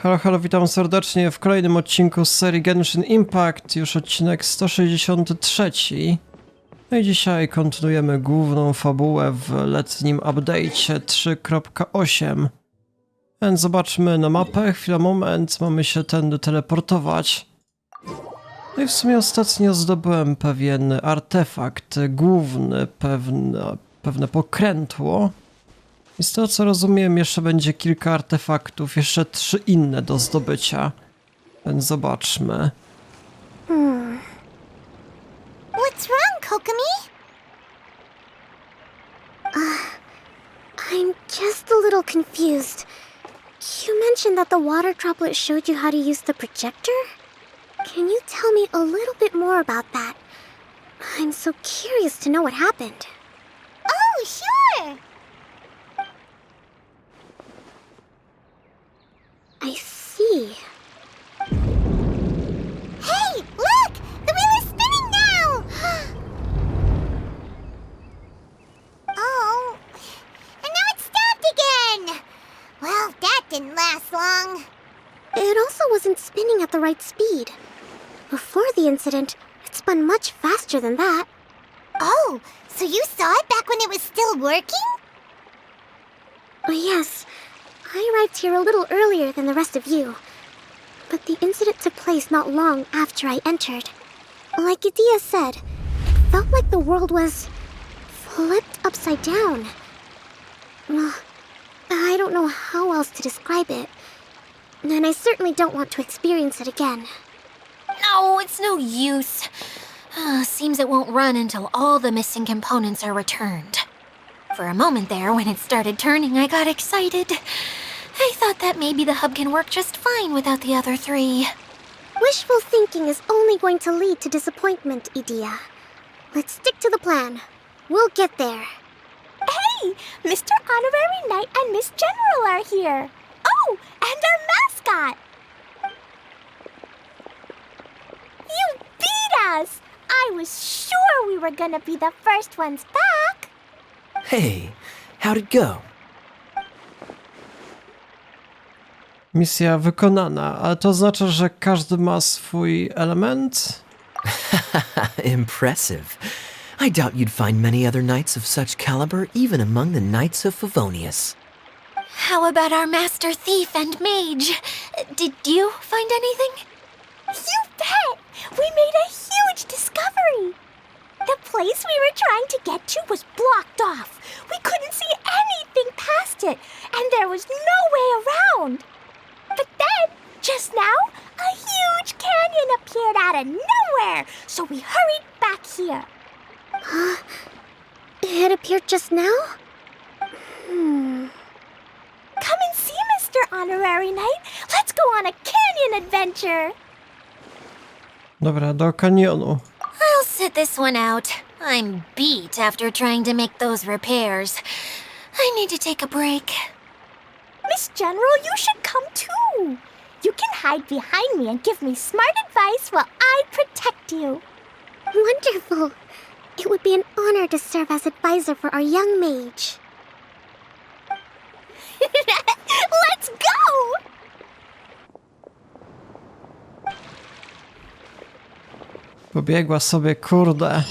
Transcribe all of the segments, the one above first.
Halo, halo, witam serdecznie w kolejnym odcinku z serii Genshin Impact, już odcinek 163. No i dzisiaj kontynuujemy główną fabułę w letnim update'cie 3.8. Więc zobaczmy na mapę, chwila, moment, mamy się tędy teleportować. No i w sumie ostatnio zdobyłem pewien artefakt główny, pewne pokrętło. I z tego co rozumiem, jeszcze będzie kilka artefaktów, jeszcze 3 inne do zdobycia. Więc zobaczmy. What's wrong, Kokomi? I'm just a little confused. You mentioned that the water droplet showed you how to use the projector? Can you tell me a little bit more about that? I'm so curious to know what happened. Oh, sure! I see. Hey, look! The wheel is spinning now! Oh, and now it's stopped again! Well, that didn't last long. It also wasn't spinning at the right speed. Before the incident, it spun much faster than that. Oh, so you saw it back when it was still working? Yes. I arrived here a little earlier than the rest of you. But the incident took place not long after I entered. Like Idia said, it felt like the world was flipped upside down. Well, I don't know how else to describe it. And I certainly don't want to experience it again. No, it's no use. Seems it won't run until all the missing components are returned. For a moment there, when it started turning, I got excited. I thought that maybe the hub can work just fine without the other 3. Wishful thinking is only going to lead to disappointment, Idia. Let's stick to the plan. We'll get there. Hey! Mr. Honorary Knight and Miss General are here! Oh, and our mascot! You beat us! I was sure we were gonna be the first ones back! Hey, how'd it go? Misja wykonana, ale to oznacza, że każdy ma swój element? Impressive. I doubt you'd find many other knights of such caliber even among the knights of Favonius. How about our master thief and mage? Did you find anything? You bet! We made a huge discovery! The place we were trying to get to was blocked off. We couldn't see anything past it, and there was no way around. But then, just now, a huge canyon appeared out of nowhere, so we hurried back here. It appeared just now? Come and see, Mr. Honorary Knight. Let's go on a canyon adventure. Dobra, do kanionu. I'll sit this one out. I'm beat after trying to make those repairs. I need to take a break. Miss General, you should come too. You can hide behind me and give me smart advice while I protect you. Wonderful. It would be an honor to serve as advisor for our young mage. Let's go! Pobiegła sobie, kurde.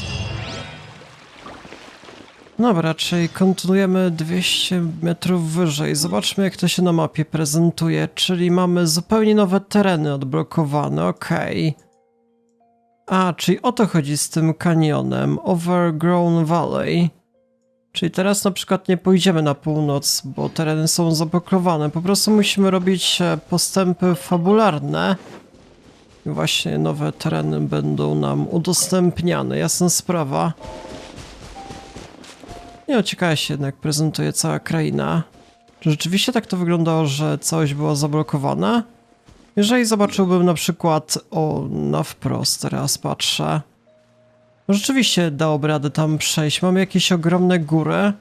Dobra, czyli kontynuujemy 200 metrów wyżej. Zobaczmy, jak to się na mapie prezentuje. Czyli mamy zupełnie nowe tereny odblokowane, okej. A, czyli o to chodzi z tym kanionem. Overgrown Valley. Czyli teraz na przykład nie pójdziemy na północ, bo tereny są zablokowane. Po prostu musimy robić postępy fabularne. I właśnie nowe tereny będą nam udostępniane, jasna sprawa. Nie, ciekawie się jednak prezentuje cała kraina. Czy rzeczywiście tak to wyglądało, że całość była zablokowana? Jeżeli zobaczyłbym na przykład, na wprost teraz patrzę. Rzeczywiście dałoby radę tam przejść. Mamy jakieś ogromne góry.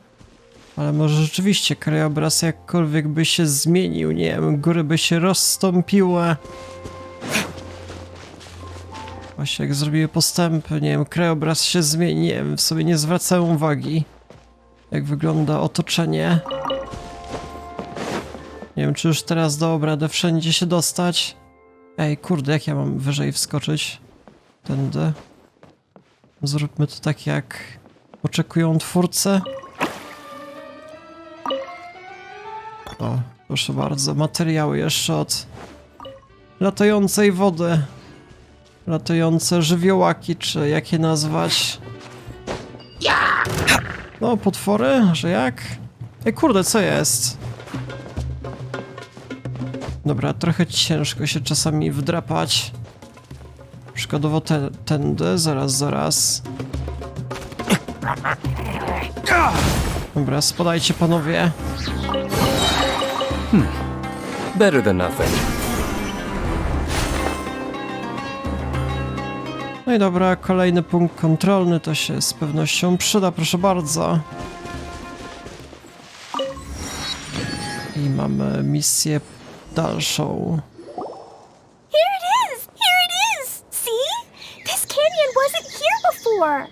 Ale może rzeczywiście krajobraz jakkolwiek by się zmienił, nie wiem, góry by się rozstąpiły. Właśnie jak zrobiły postępy, nie wiem, krajobraz się zmieni, nie wiem, w sobie nie zwracałem uwagi, jak wygląda otoczenie. Nie wiem, czy już teraz dał radę wszędzie się dostać. Ej, kurde, jak ja mam wyżej wskoczyć? Tędy. Zróbmy to tak, jak oczekują twórcy. O, proszę bardzo, materiały jeszcze od latającej wody. Latające żywiołaki, czy jak je nazwać? No, potwory, że jak? Ej, kurde, co jest? Dobra, trochę ciężko się czasami wdrapać. Przykładowo tędy, zaraz. Dobra, spadajcie panowie. Better than nothing. No i dobra, kolejny punkt kontrolny, to się z pewnością przyda, proszę bardzo. I mamy misję dalszą. Here it is! Here it is! See? This canyon wasn't here before!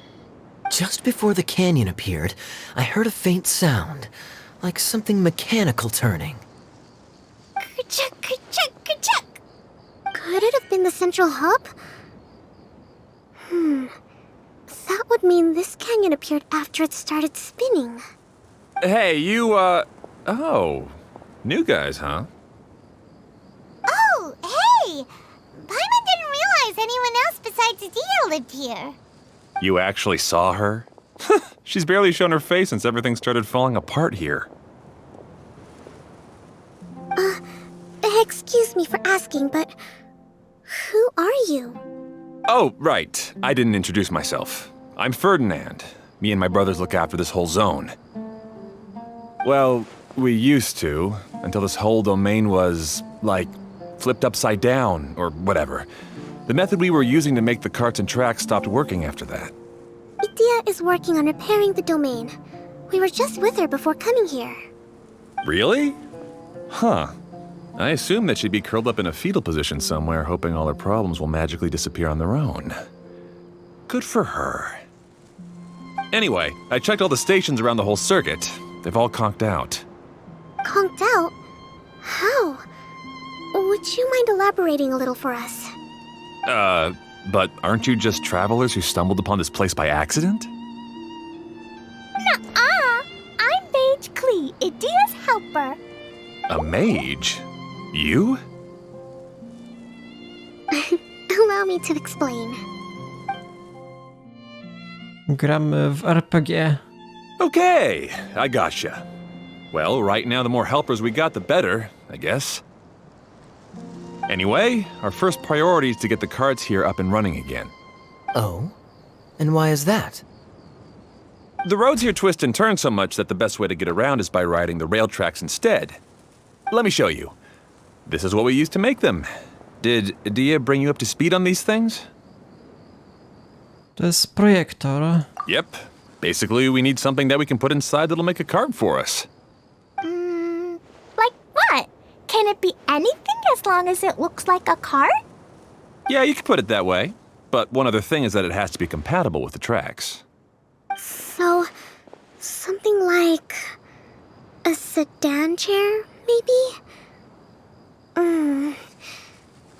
Just before the canyon appeared, I heard a faint sound, like something mechanical turning. Ka-chuck, ka-chuck, ka-chuck. Could it have been the central hub? That would mean this canyon appeared after it started spinning. Hey, you, oh. New guys, huh? Oh, hey! Paimon didn't realize anyone else besides Adia lived here. You actually saw her? She's barely shown her face since everything started falling apart here. Excuse me for asking, but who are you? Oh, right. I didn't introduce myself. I'm Ferdinand. Me and my brothers look after this whole zone. Well, we used to, until this whole domain was, like, flipped upside down, or whatever. The method we were using to make the carts and tracks stopped working after that. Idia is working on repairing the domain. We were just with her before coming here. Really? Huh. I assumed that she'd be curled up in a fetal position somewhere, hoping all her problems will magically disappear on their own. Good for her. Anyway, I checked all the stations around the whole circuit. They've all conked out. Conked out? How? Would you mind elaborating a little for us? But aren't you just travelers who stumbled upon this place by accident? Nuh-uh! I'm Mage Klee, Idia's helper. A mage? You? Allow me to explain. Gramy w RPG. Okay, I gotcha. Well, right now the more helpers we got, the better, I guess. Anyway, our first priority is to get the carts here up and running again. Oh? And why is that? The roads here twist and turn so much that the best way to get around is by riding the rail tracks instead. Let me show you. This is what we used to make them. Did Adia bring you up to speed on these things? To jest projektor. Yep. Basically, we need something that we can put inside that'll make a cart for us. Like what? Can it be anything as long as it looks like a cart? Yeah, you could put it that way. But one other thing is that it has to be compatible with the tracks. So, something like a sedan chair, maybe?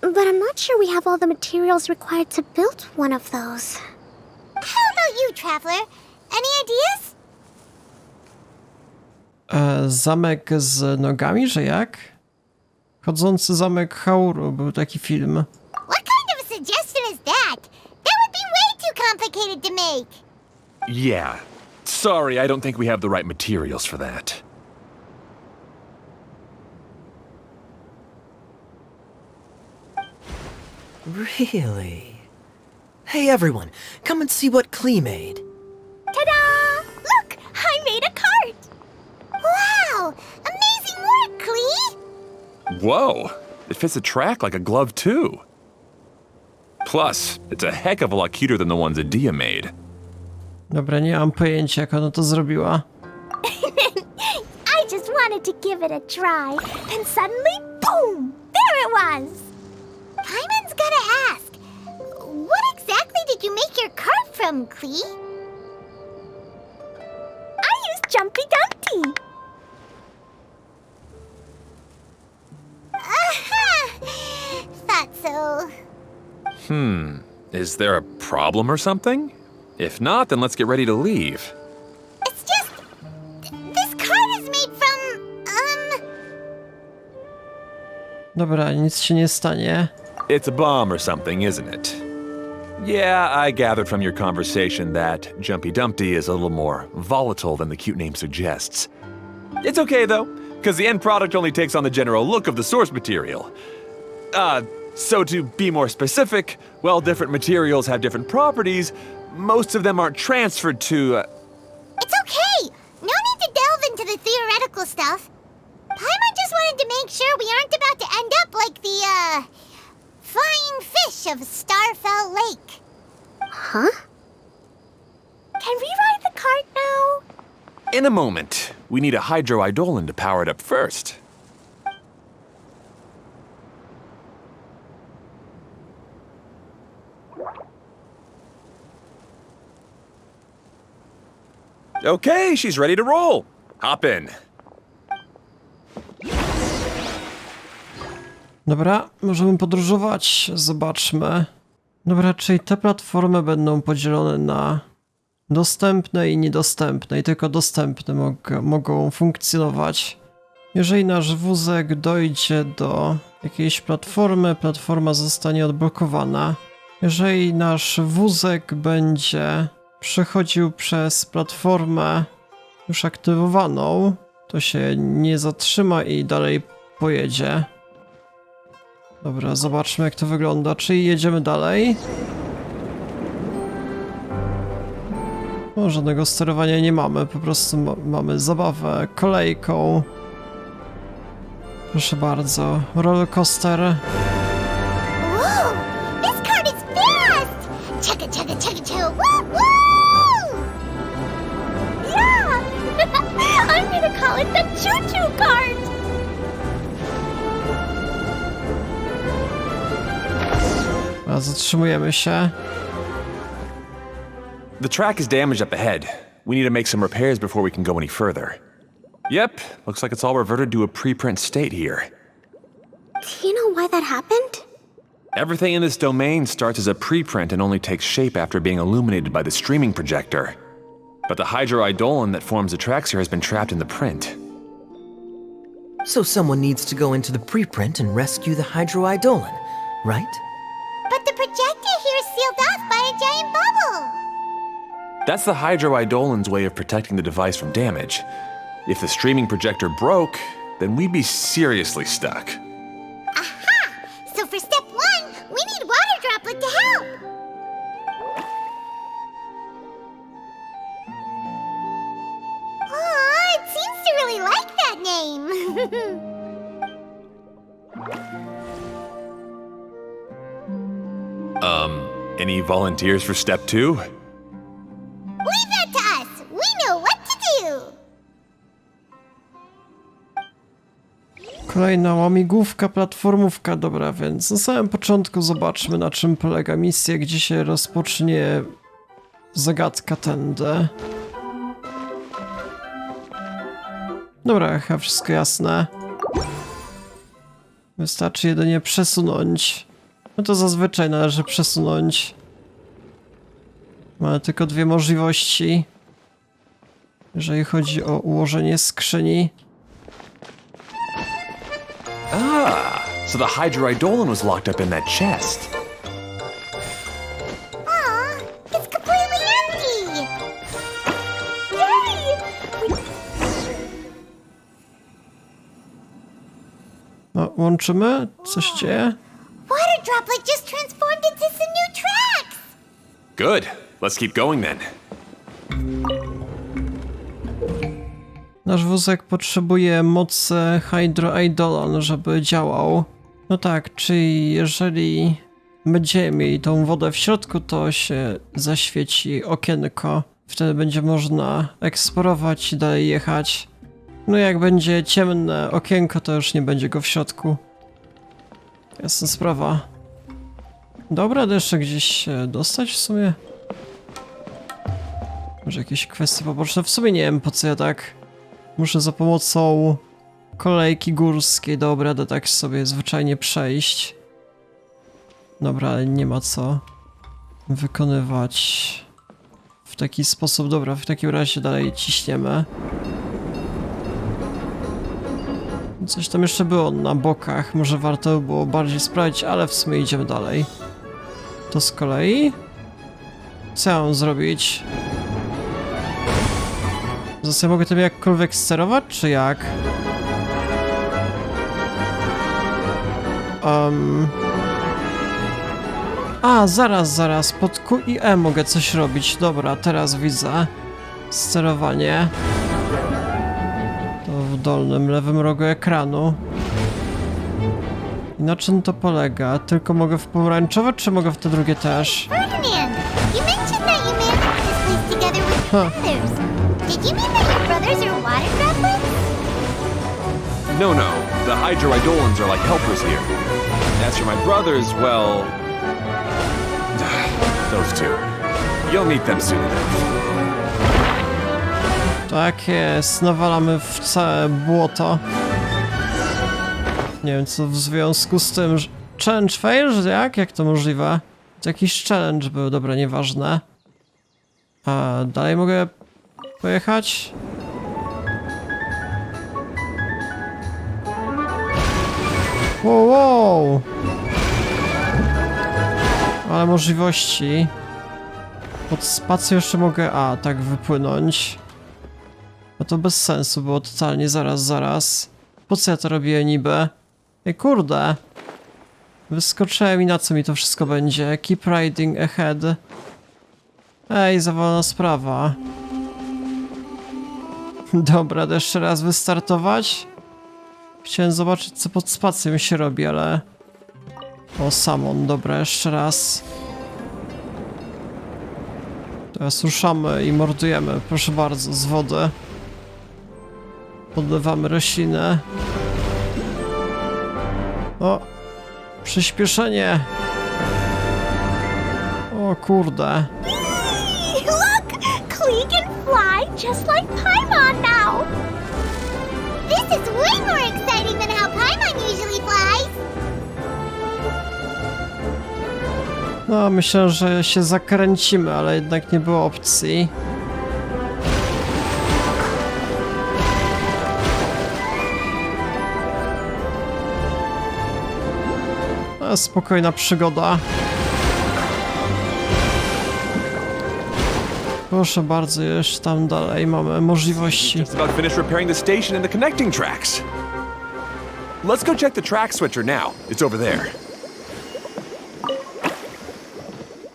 But I'm not sure we have all the materials required to build one of those. How about you, traveler? Any ideas? Zamek z nogami, że jak? Chodzący zamek Hauru, był taki film. What kind of a suggestion is that? That would be way too complicated to make. Yeah. Sorry, I don't think we have the right materials for that. Really? Hey everyone, come and see what Klee made. Ta-da! Look, I made a cart. Wow! Amazing work, Klee! Whoa! It fits a track like a glove, too. Plus, it's a heck of a lot cuter than the ones Adia made. Dobra, nie mam pojęcia, jak ona to zrobiła. I just wanted to give it a try. Then suddenly, boom! There it was! Paimon's gotta ask, what exactly did you make your cart from, Klee? I used Jumpy Dumpty. so... Is there a problem or something? If not, then let's get ready to leave. It's just... This card is made from... Dobra, nic się nie stanie. It's a bomb or something, isn't it? Yeah, I gathered from your conversation that Jumpy Dumpty is a little more volatile than the cute name suggests. It's okay though, because the end product only takes on the general look of the source material. So to be more specific, while different materials have different properties, most of them aren't transferred to... It's okay! No need to delve into the theoretical stuff. Paimon just wanted to make sure we aren't about to end up like the, flying fish of Starfell Lake. Huh? Can we ride the cart now? In a moment. We need a hydroidolin to power it up first. Okay, she's ready to roll. Hop in. Dobra, możemy podróżować. Zobaczmy. Dobra, czyli te platformy będą podzielone na dostępne i niedostępne. I tylko dostępne mogą funkcjonować. Jeżeli nasz wózek dojdzie do jakiejś platformy, platforma zostanie odblokowana. Jeżeli nasz wózek będzie przechodził przez platformę już aktywowaną, to się nie zatrzyma i dalej pojedzie. Dobra, zobaczmy jak to wygląda. Czyli jedziemy dalej. O, żadnego sterowania nie mamy, po prostu mamy zabawę kolejką. Proszę bardzo, rollercoaster. Whoa! This cart is fast! Chugga chugga chugga chugga! Woo woo! Yeah! I'm gonna call it the choo-choo cart! A zatrzymujemy się. The track is damaged up ahead. We need to make some repairs before we can go any further. Yep, looks like it's all reverted to a preprint state here. Do you know why that happened? Everything in this domain starts as a preprint and only takes shape after being illuminated by the streaming projector. But the hydroidolin that forms the tracks here has been trapped in the print. So someone needs to go into the preprint and rescue the hydroidolin, right? But the projector here is sealed off by a giant bubble! That's the hydroidolin's way of protecting the device from damage. If the streaming projector broke, then we'd be seriously stuck. Aha! So for step one, we need water droplet to help! Aw, it seems to really like that name! Any volunteers for step two? Leave that to us! We know what to do! Kolejna łamigłówka, platformówka, dobra, więc na samym początku zobaczmy na czym polega misja, gdzie się rozpocznie zagadka tędy. Dobra, chyba wszystko jasne. Wystarczy jedynie przesunąć. No to zazwyczaj należy przesunąć. Mamy tylko dwie możliwości, jeżeli chodzi o ułożenie skrzyni. So the hydroidolin was locked up in that chest. Aw, it's completely empty! Yay! No, łączymy? Co się dzieje? Water droplet just transformed into some new tracks! Good. Let's keep going then. Nasz wózek potrzebuje mocy hydroidolon, żeby działał. No tak, czyli jeżeli będziemy mieli tą wodę w środku, to się zaświeci okienko. Wtedy będzie można eksplorować i dalej jechać. No jak będzie ciemne okienko, to już nie będzie go w środku. Jasna sprawa. Dobra, to jeszcze gdzieś się dostać w sumie? Może jakieś kwestie poboczne? W sumie nie wiem po co ja tak... Muszę za pomocą kolejki górskiej, dobra, da tak sobie zwyczajnie przejść. Dobra, ale nie ma co wykonywać w taki sposób. Dobra, w takim razie dalej ciśniemy. Coś tam jeszcze było na bokach, może warto by było bardziej sprawdzić, ale w sumie idziemy dalej. To z kolei... Co ja mam zrobić? Zase mogę tym jakkolwiek sterować, czy jak? A, zaraz, pod Q i E mogę coś robić. Dobra, teraz widzę. Sterowanie. To w dolnym lewym rogu ekranu. I na czym to polega? Tylko mogę w pomarańczowe, czy mogę w te drugie też? Ferdinand, you mentioned that you managed this place together with your brothers. Did you mean that your brothers are water droplets? No, the hydroidolans are like helpers here. As for my brothers, well... those two. You'll meet them soon enough. Tak jest, nawalamy w całe błoto. Nie wiem co w związku z tym, że... Challenge fail, że jak? Jak to możliwe? To jakiś challenge był, dobra, nieważne. A dalej mogę pojechać? Wow! Ale możliwości. Pod spacją jeszcze mogę, tak wypłynąć. No to bez sensu było totalnie, zaraz. Po co ja to robię niby? Ej, kurde. Wyskoczyłem i na co mi to wszystko będzie? Keep riding ahead. Ej, zawalona sprawa. Dobra, to jeszcze raz wystartować. Chciałem zobaczyć co pod spacją się robi, ale... O, Samon, dobra, jeszcze raz. Teraz ruszamy i mordujemy, proszę bardzo, z wody. Podlewamy roślinę. O! Przyspieszenie! O kurde. Look! Klee can fly just like Paimon now! This is way more exciting than how Paimon usually flies. No, myślę, że się zakręcimy, ale jednak nie było opcji. Spokojna przygoda. Proszę bardzo, jeszcze tam dalej mamy możliwości. Just about finished repairing the station and the connecting tracks. Let's go check the track switcher now. It's over there.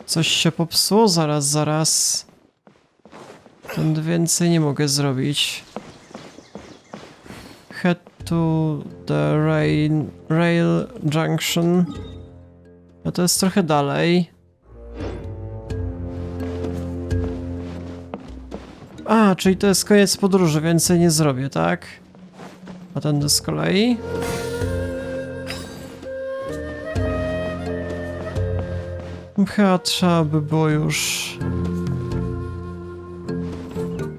Coś się popsuło? Zaraz. Tędy więcej nie mogę zrobić. Head to the rail junction. A to jest trochę dalej. A, czyli to jest koniec podróży, więcej nie zrobię, tak? A tędy z kolei? Chyba trzeba by było już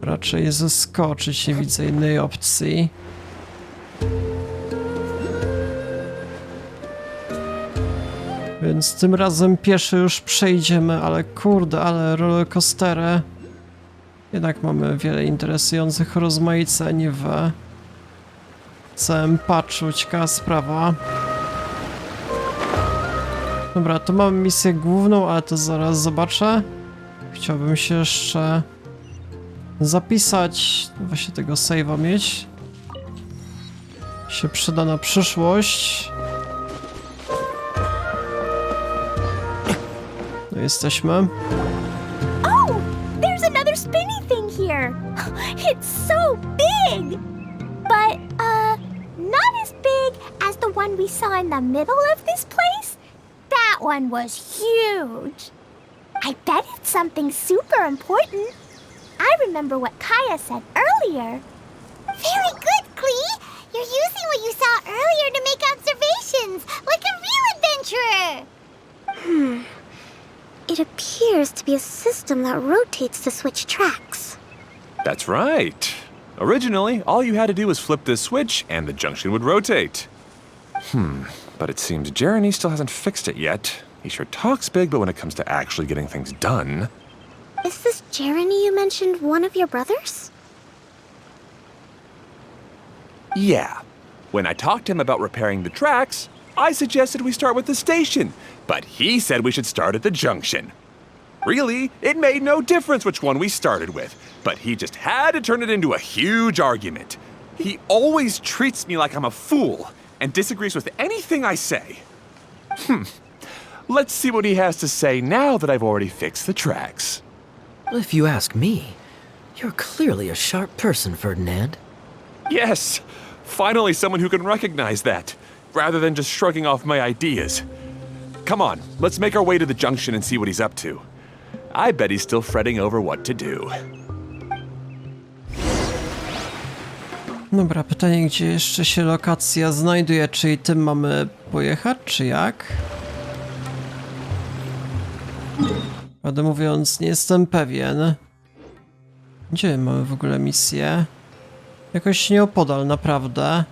raczej zeskoczyć, nie widzę innej opcji. Więc tym razem pieszy już przejdziemy, ale kurde, ale rollercoastery. Jednak mamy wiele interesujących rozmaiceń w całym patchu, ciekawa sprawa. Dobra, to mamy misję główną, ale to zaraz zobaczę. Chciałbym się jeszcze zapisać, właśnie tego save'a mieć. Się przyda na przyszłość. No jesteśmy. Oh! There's another spinny thing here! It's so big! But, not as big as the one we saw in the middle of this place. That one was huge. I bet it's something super important. I remember what Kaya said earlier. Very good, Klee. You're using what you saw earlier to make observations, like a real adventurer. It appears to be a system that rotates to switch tracks. That's right. Originally, all you had to do was flip this switch and the junction would rotate. But it seems Jeremy still hasn't fixed it yet. He sure talks big, but when it comes to actually getting things done... Is this Jeremy you mentioned one of your brothers? Yeah. When I talked to him about repairing the tracks, I suggested we start with the station, but he said we should start at the junction. Really, it made no difference which one we started with, but he just had to turn it into a huge argument. He always treats me like I'm a fool and disagrees with anything I say. Let's see what he has to say now that I've already fixed the tracks. If you ask me, you're clearly a sharp person, Ferdinand. Yes, finally someone who can recognize that, rather than just shrugging off my ideas. Come on, let's make our way to the junction and see what he's up to. I bet he's still fretting over what to do. Dobra, pytanie, gdzie jeszcze się lokacja znajduje? Czyli tym mamy pojechać, czy jak? Prawdę mówiąc, nie jestem pewien. Gdzie mamy w ogóle misję? Jakoś nieopodal, naprawdę.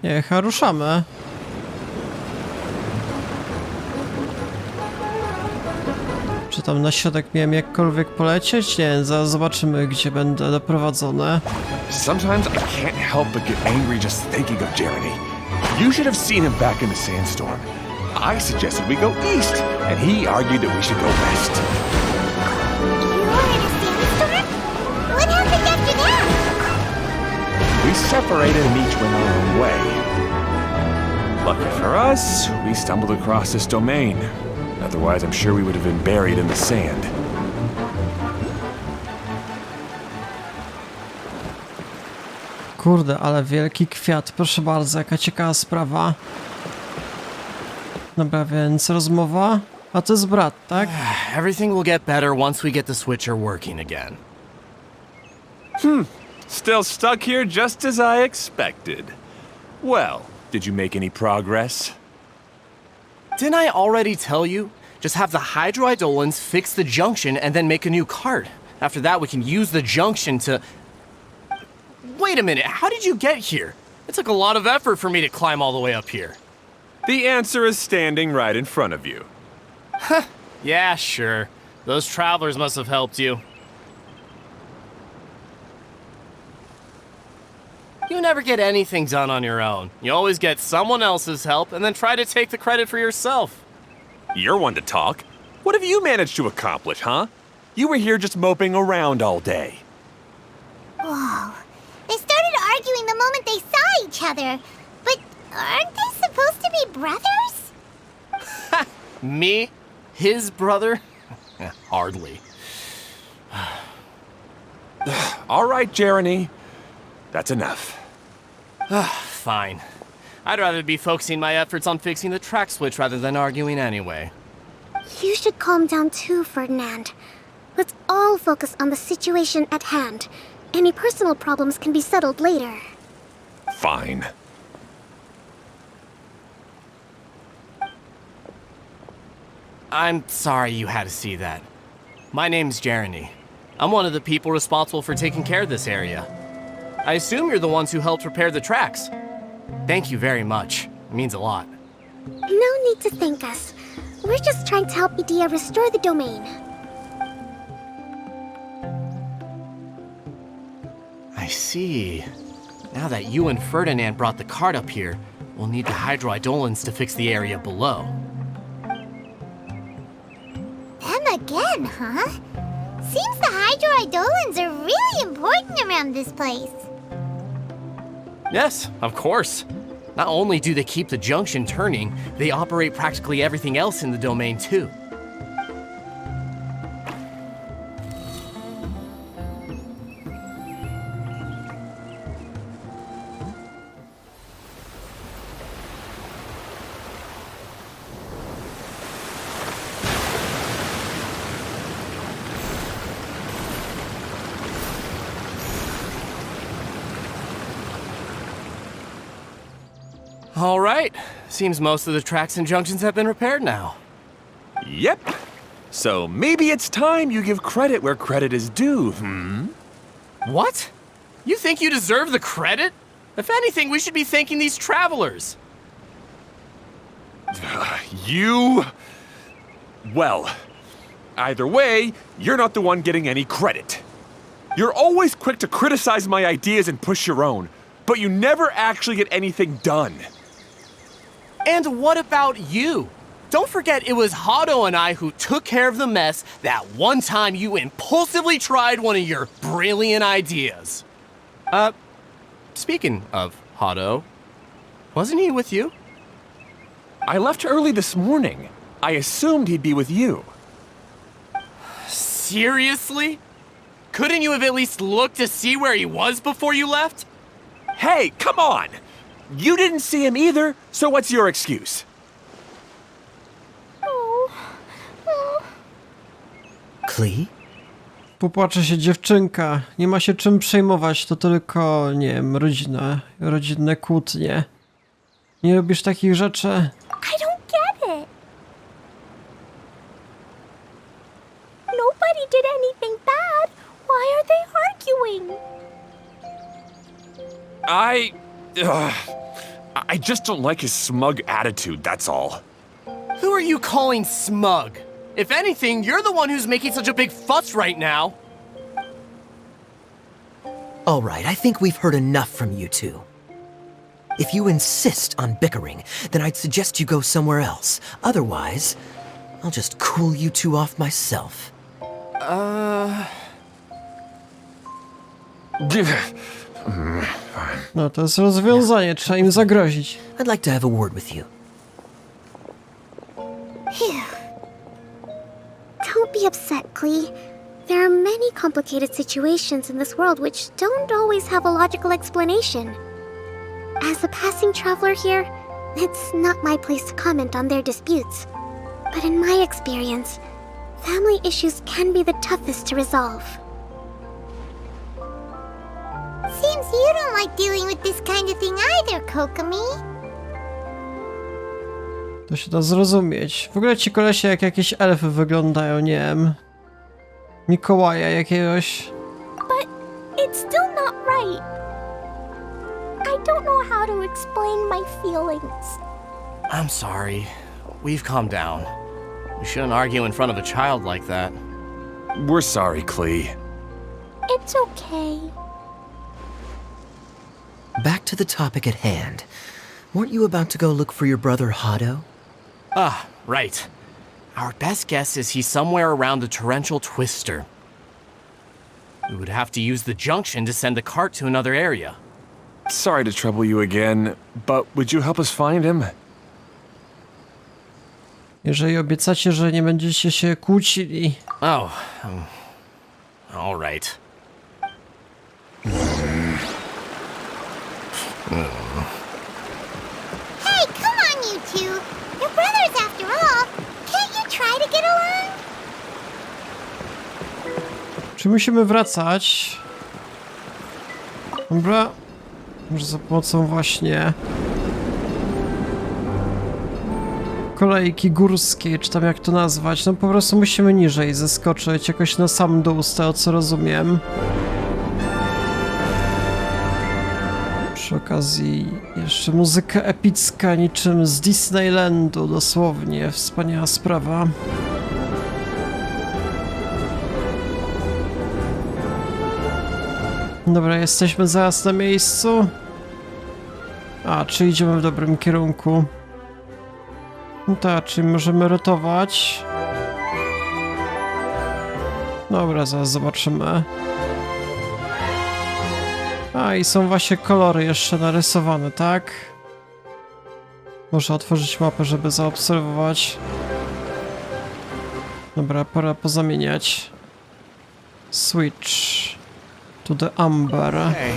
Nie, chyba ruszamy. Czy tam na środek miałem jakkolwiek polecieć? Nie, zaraz zobaczymy, gdzie będę doprowadzony. Sometimes I can't help but get angry just thinking of Jeremy. You should have seen him back in the sandstorm. I suggested we go east, and he argued that we should go west. You were in a sandstorm? What happened after that? We separated and each went our own way. Lucky for us, we stumbled across this domain. Otherwise, I'm sure we would have been buried in the sand. Kurde, ale wielki kwiat, proszę bardzo, jaka ciekawa sprawa. Dobra, więc rozmowa. A to jest brat, tak? Everything will get better once we get the switcher working again. Still stuck here just as I expected. Well, did you make any progress? Didn't I already tell you? Just have the hydroidolins fix the junction and then make a new cart. After that, we can use the junction to... Wait a minute, how did you get here? It took a lot of effort for me to climb all the way up here. The answer is standing right in front of you. Yeah, sure. Those travelers must have helped you. You never get anything done on your own. You always get someone else's help and then try to take the credit for yourself. You're one to talk. What have you managed to accomplish, huh? You were here just moping around all day. Whoa. They started arguing the moment they saw each other. But aren't they supposed to be brothers? Me? His brother? Hardly. All right, Jeremy. That's enough. Fine. I'd rather be focusing my efforts on fixing the track switch rather than arguing anyway. You should calm down too, Ferdinand. Let's all focus on the situation at hand. Any personal problems can be settled later. Fine. I'm sorry you had to see that. My name's Jeremy. I'm one of the people responsible for taking care of this area. I assume you're the ones who helped repair the tracks. Thank you very much. It means a lot. No need to thank us. We're just trying to help Idea restore the domain. I see. Now that you and Ferdinand brought the cart up here, we'll need the hydroidolins to fix the area below. Them again, huh? Seems the hydroidolins are really important around this place. Yes, of course. Not only do they keep the junction turning, they operate practically everything else in the domain too. All right. Seems most of the tracks and junctions have been repaired now. Yep. So maybe it's time you give credit where credit is due, What? You think you deserve the credit? If anything, we should be thanking these travelers. Well, either way, you're not the one getting any credit. You're always quick to criticize my ideas and push your own, but you never actually get anything done. And what about you? Don't forget it was Hado and I who took care of the mess that one time you impulsively tried one of your brilliant ideas. Speaking of Hado, wasn't he with you? I left early this morning. I assumed he'd be with you. Seriously? Couldn't you have at least looked to see where he was before you left? Hey, come on! You didn't see him either, so what's your excuse? Klee? Popłacze się dziewczynka. Nie ma się czym przejmować, to tylko, nie wiem, rodzinne kłótnie. Nie lubisz takich rzeczy? I don't get it. Nobody did anything bad. Why are they arguing? I just don't like his smug attitude, that's all. Who are you calling smug? If anything, you're the one who's making such a big fuss right now. All right, I think we've heard enough from you two. If you insist on bickering, then I'd suggest you go somewhere else. Otherwise, I'll just cool you two off myself. No to jest rozwiązanie, trzeba im zagrozić. I'd like to have a word with you. Don't be upset, Klee. There are many complicated situations in this world which don't always have a logical explanation. As a passing traveler here, it's not my place to comment on their disputes. But in my experience, family issues can be the toughest to resolve. Seems you don't like dealing with this kind of thing either, Kokomi. To się da zrozumieć. W ogóle ci kolesie jak jakieś elfy wyglądają, nie wiem. Mikołaja jakiegoś. But it's still not right. I don't know how to explain my feelings. I'm sorry. We've calmed down. We shouldn't argue in front of a child like that. We're sorry, Klee. It's okay. Back to the topic at hand. Weren't you about to go look for your brother Hado? Ah, right. Our best guess is he's somewhere around the torrential twister. We would have to use the junction to send the cart to another area. Sorry to trouble you again, but would you help us find him? Jeżeli obiecacie, że nie będziecie się kłócili. Oh, all right. Hey, come on, you two. You're brothers after all. Can't you try to get along? Czy musimy wracać? Dobra. Może za pomocą właśnie kolejki górskiej, czy tam jak to nazwać. No po prostu musimy niżej zeskoczyć, jakoś na sam dół, z tego co rozumiem. Przy okazji jeszcze muzyka epicka, niczym z Disneylandu, dosłownie. Wspaniała sprawa. Dobra, jesteśmy zaraz na miejscu. A, czy idziemy w dobrym kierunku? No tak, czyli możemy rotować. Dobra, zaraz zobaczymy. A, i są właśnie kolory jeszcze narysowane, tak? Muszę otworzyć mapę, żeby zaobserwować. Dobra, pora pozamieniać. Switch to the amber. Hey,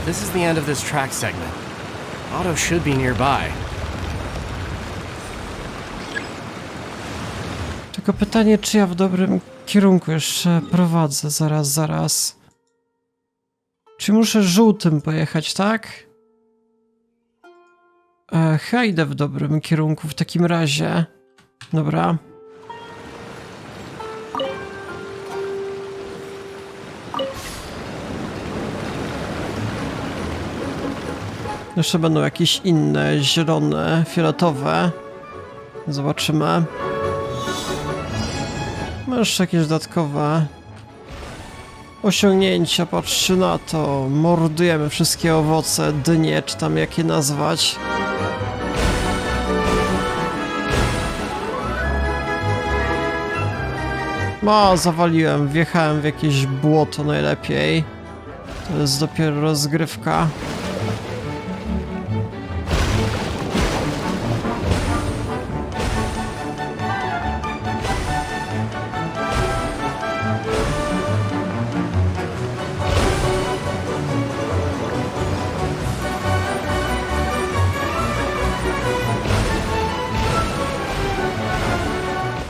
this is the end of this track segment. Otto should be nearby. Tylko pytanie, czy ja w dobrym kierunku jeszcze prowadzę. Zaraz. Czy muszę żółtym pojechać, tak? Chyba idę w dobrym kierunku w takim razie. Dobra. Jeszcze będą jakieś inne, zielone, fioletowe. Zobaczymy. Masz jakieś dodatkowe osiągnięcia, patrzcie na to. Mordujemy wszystkie owoce, dynie, czy tam jak je nazwać. Zawaliłem, wjechałem w jakieś błoto najlepiej. To jest dopiero rozgrywka.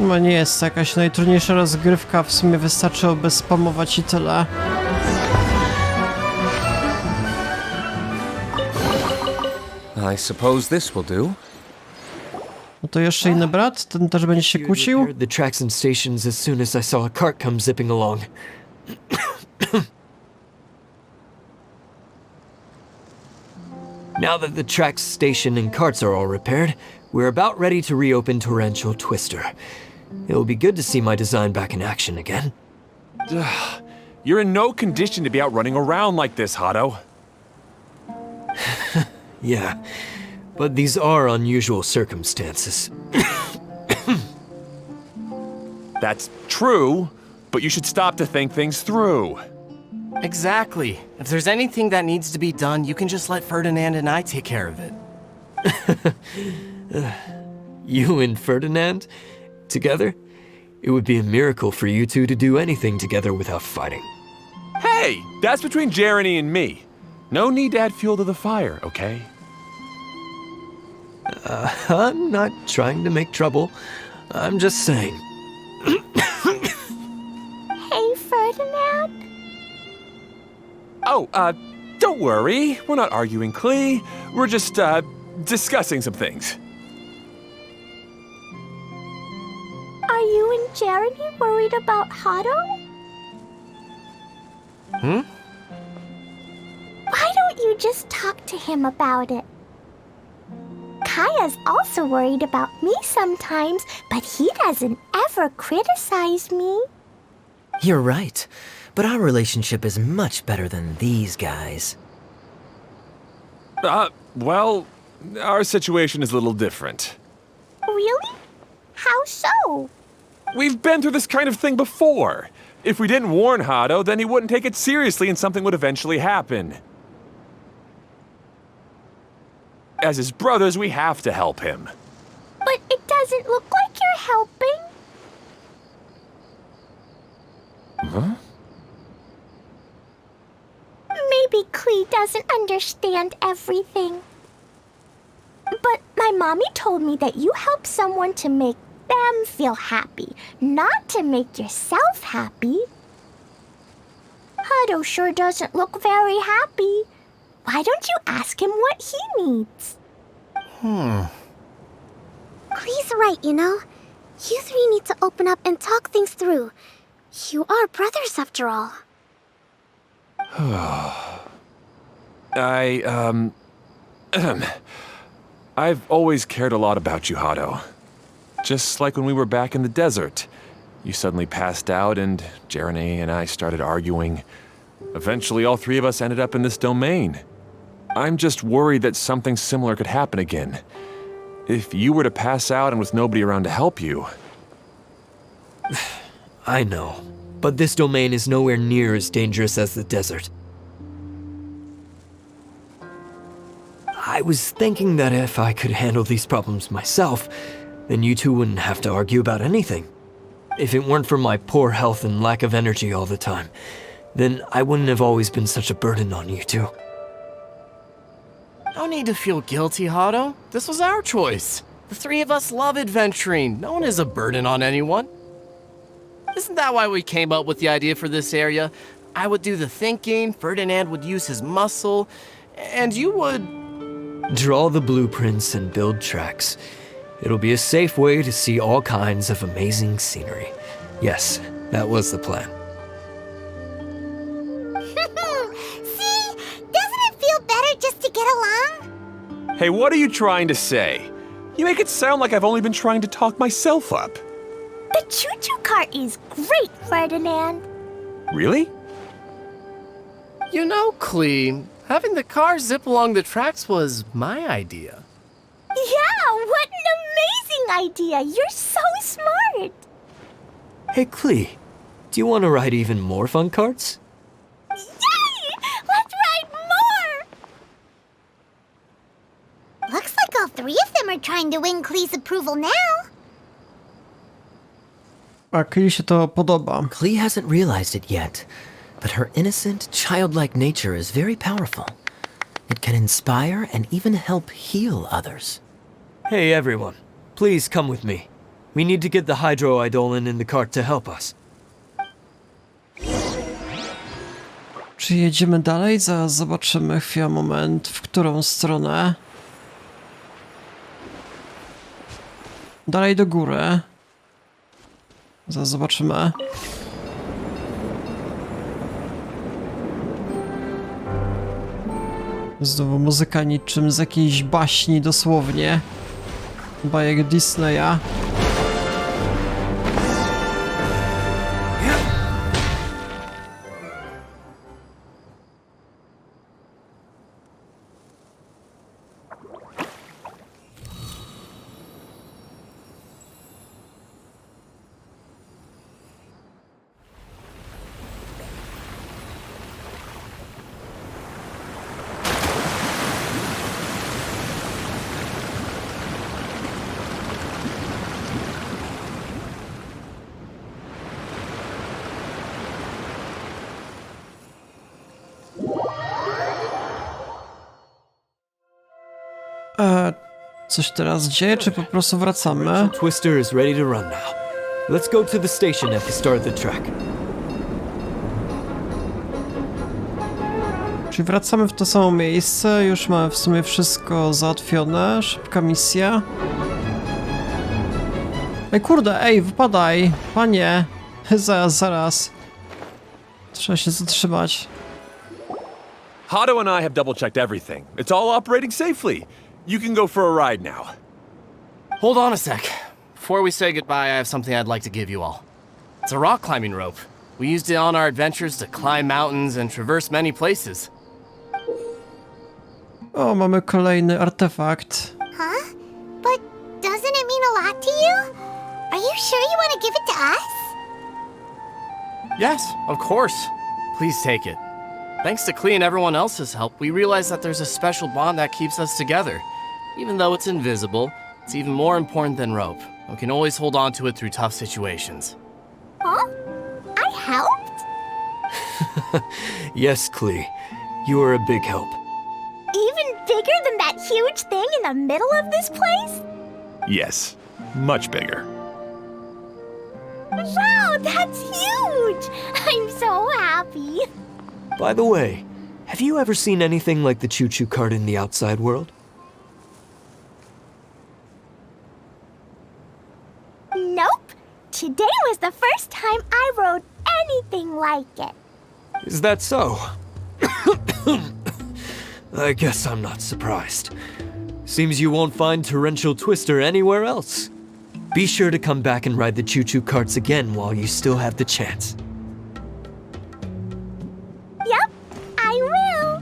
No nie jest to jakaś najtrudniejsza rozgrywka, w sumie wystarczyłoby spamować i tyle. I suppose this will do. No to jeszcze inny brat? Ten też będzie się kłócił? The tracks and stations as soon as I saw a cart come zipping along. Now that the tracks, station, and carts are all repaired, we're about ready to reopen Torrential Twister. It'll be good to see my design back in action again. You're in no condition to be out running around like this, Hado. Yeah, but these are unusual circumstances. That's true, but you should stop to think things through. Exactly. If there's anything that needs to be done, you can just let Ferdinand and I take care of it. You and Ferdinand? Together? It would be a miracle for you two to do anything together without fighting. Hey, that's between Jeremy and me. No need to add fuel to the fire, okay? I'm not trying to make trouble. I'm just saying. Hey, Ferdinand? Oh, don't worry. We're not arguing, Klee. We're just, discussing some things. Are you and Jeremy worried about Hado? Why don't you just talk to him about it? Kaya's also worried about me sometimes, but he doesn't ever criticize me. You're right, but our relationship is much better than these guys. Well, our situation is a little different. Really? How so? We've been through this kind of thing before. If we didn't warn Hado, then he wouldn't take it seriously and something would eventually happen. As his brothers, we have to help him. But it doesn't look like you're helping. Huh? Maybe Klee doesn't understand everything. But my mommy told me that you help someone to make them feel happy, not to make yourself happy. Hado sure doesn't look very happy. Why don't you ask him what he needs? Klee's right, you know. You three need to open up and talk things through. You are brothers, after all. I've always cared a lot about you, Hado. Just like when we were back in the desert. You suddenly passed out and Jeremy and I started arguing. Eventually, all three of us ended up in this domain. I'm just worried that something similar could happen again. If you were to pass out and with nobody around to help you. I know, but this domain is nowhere near as dangerous as the desert. I was thinking that if I could handle these problems myself, then you two wouldn't have to argue about anything. If it weren't for my poor health and lack of energy all the time, then I wouldn't have always been such a burden on you two. No need to feel guilty, Hado. This was our choice. The three of us love adventuring. No one is a burden on anyone. Isn't that why we came up with the idea for this area? I would do the thinking, Ferdinand would use his muscle, and you would... Draw the blueprints and build tracks. It'll be a safe way to see all kinds of amazing scenery. Yes, that was the plan. See? Doesn't it feel better just to get along? Hey, what are you trying to say? You make it sound like I've only been trying to talk myself up. The choo-choo cart is great, Ferdinand. Really? You know, Clee, having the car zip along the tracks was my idea. Yeah, what an amazing idea! You're so smart! Hey, Clee, do you want to ride even more fun carts? Yay! Let's ride more! Looks like all three of them are trying to win Klee's approval now. A Klee się to podoba. Clee hasn't realized it yet, but her innocent, childlike nature is very powerful. It can inspire and even help heal others. Hey, everyone, please come with me. We need to get the hydroidolin in the cart to help us. Czy jedziemy dalej? Zaraz zobaczymy. Chwila, moment. W którą stronę? Dalej do góry. Zaraz zobaczymy. Znowu muzyka niczym z jakiejś baśni dosłownie. Bajek Disneya. Coś teraz dzieje, czy po prostu wracamy? Twister is ready to run now. Let's go to the station at the start of the track. Czyli wracamy w to samo miejsce, już mamy w sumie wszystko załatwione, szybka misja. Ej kurde, ej, wypadaj, panie. Zaraz. Trzeba się zatrzymać. Hado and I have double-checked everything. It's all operating safely. You can go for a ride now. Hold on a sec. Before we say goodbye, I have something I'd like to give you all. It's a rock climbing rope. We used it on our adventures to climb mountains and traverse many places. O, mamy kolejny artefakt. Huh? But doesn't it mean a lot to you? Are you sure you want to give it to us? Yes, of course. Please take it. Thanks to Clee and everyone else's help, we realized that there's a special bond that keeps us together. Even though it's invisible, it's even more important than rope. We can always hold on to it through tough situations. Huh? I helped? Yes, Clee, you are a big help. Even bigger than that huge thing in the middle of this place? Yes, much bigger. Wow, that's huge! I'm so happy. By the way, have you ever seen anything like the choo-choo cart in the outside world? Nope. Today was the first time I rode anything like it. Is that so? I guess I'm not surprised. Seems you won't find Torrential Twister anywhere else. Be sure to come back and ride the choo-choo carts again while you still have the chance. Yep, I will.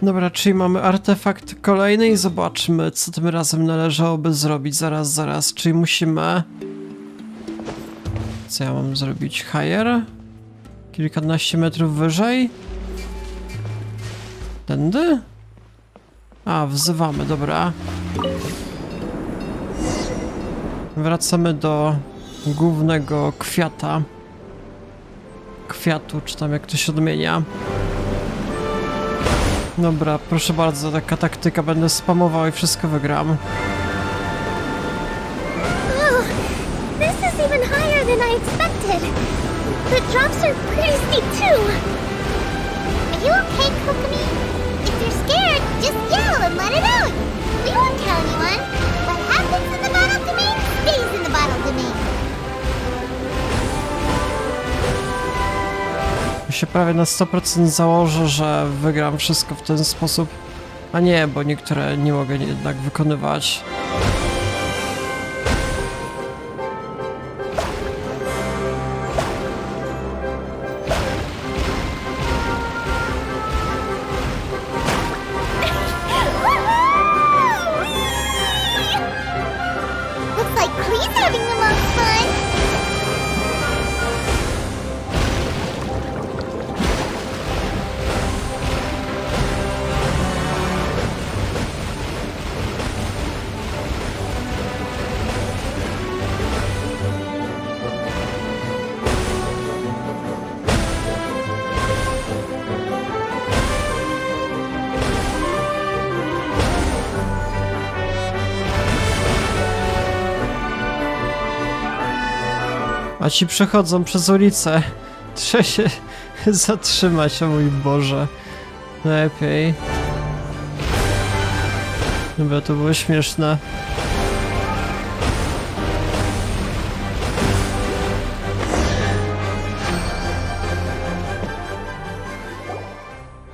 Dobra, czyli mamy artefakt kolejny i zobaczmy, co tym razem należałoby zrobić. Zaraz. Czyli musimy... Co ja mam zrobić? Higher? Kilkanaście metrów wyżej? Tędy? A, wzywamy, dobra. Wracamy do głównego kwiatu, czy tam jak to się odmienia. Dobra, proszę bardzo, taka taktyka, będę spamował i wszystko wygram. Oh, this is even higher than I expected. The drops are pretty steep too. Are you okay, Kokomi? If you're scared, just yell and let it out. We won't tell anyone. What happens in the bottle domain stays in the bottle domain. Ja się prawie na 100% założę, że wygram wszystko w ten sposób. A nie, bo niektóre nie mogę jednak wykonywać. Looks like Klee's having the most fun. A ci przechodzą przez ulicę. Trzeba się zatrzymać, o mój Boże. Lepiej. Dobra, to było śmieszne.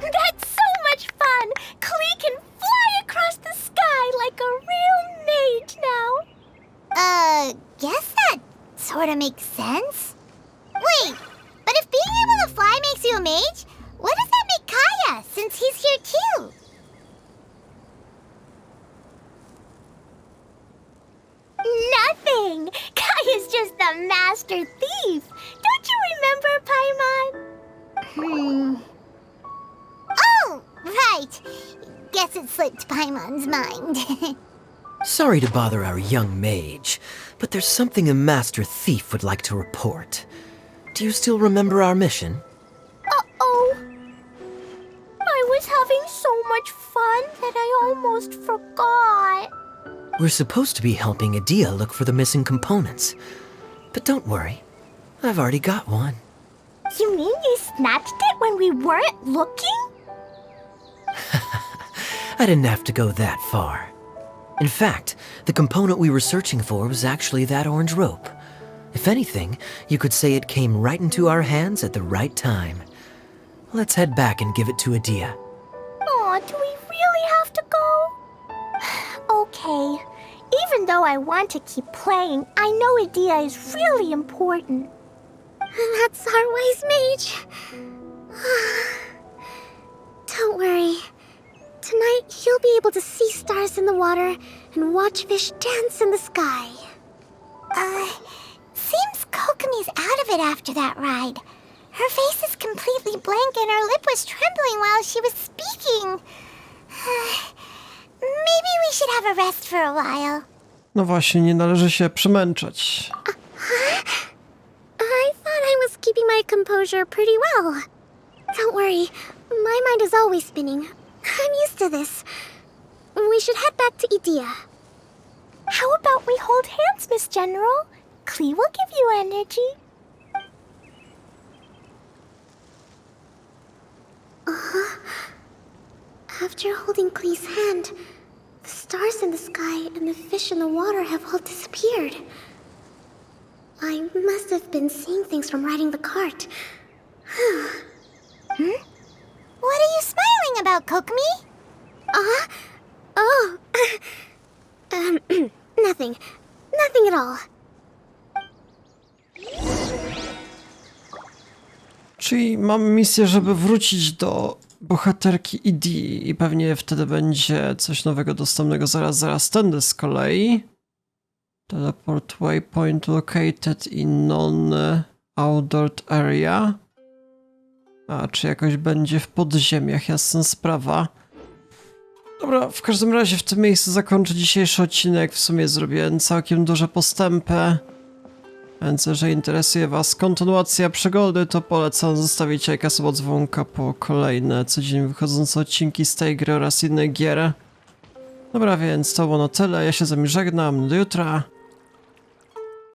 That's so much fun! Klee can fly across the sky like a real mage now. Guess that sort of makes sense. Wait, but if being able to fly makes you a mage, what does that make Kaya, since he's here too? Nothing! Kaya's just the master thief. Don't you remember, Paimon? Oh, right. Guess it slipped Paimon's mind. Sorry to bother our young mage, but there's something a master thief would like to report. Do you still remember our mission? Uh-oh. I was having so much fun that I almost forgot. We're supposed to be helping Adia look for the missing components. But don't worry, I've already got one. You mean you snatched it when we weren't looking? I didn't have to go that far. In fact, the component we were searching for was actually that orange rope. If anything, you could say it came right into our hands at the right time. Let's head back and give it to Adia. Aw, do we really have to go? Okay. Even though I want to keep playing, I know Adia is really important. That's our wise mage. Don't worry. Tonight, he'll be able to see stars in the water and watch fish dance in the sky. Seems Kokomi's out of it after that ride. Her face is completely blank and her lip was trembling while she was speaking. Maybe we should have a rest for a while. No właśnie, nie należy się przemęczać. I thought I was keeping my composure pretty well. Don't worry, my mind is always spinning. I'm used to this. We should head back to Idia. How about we hold hands, Miss General? Klee will give you energy. After holding Klee's hand, the stars in the sky and the fish in the water have all disappeared. I must have been seeing things from riding the cart. What are you smiling about, Kokomi? Oh. Nothing. Nothing at all. Czyli mam misję, żeby wrócić do bohaterki ID i pewnie wtedy będzie coś nowego dostępnego zaraz tędy z kolei. Teleport waypoint located in non-outdoor area. A, czy jakoś będzie w podziemiach, jasna sprawa. Dobra, w każdym razie w tym miejscu zakończę dzisiejszy odcinek. W sumie zrobiłem całkiem duże postępy. Więc jeżeli interesuje was kontynuacja przygody, to polecam zostawić lajka, suba, dzwonka po kolejne codziennie wychodzące odcinki z tej gry oraz innych gier. Dobra, więc to było na tyle. Ja się z wami żegnam. Do jutra.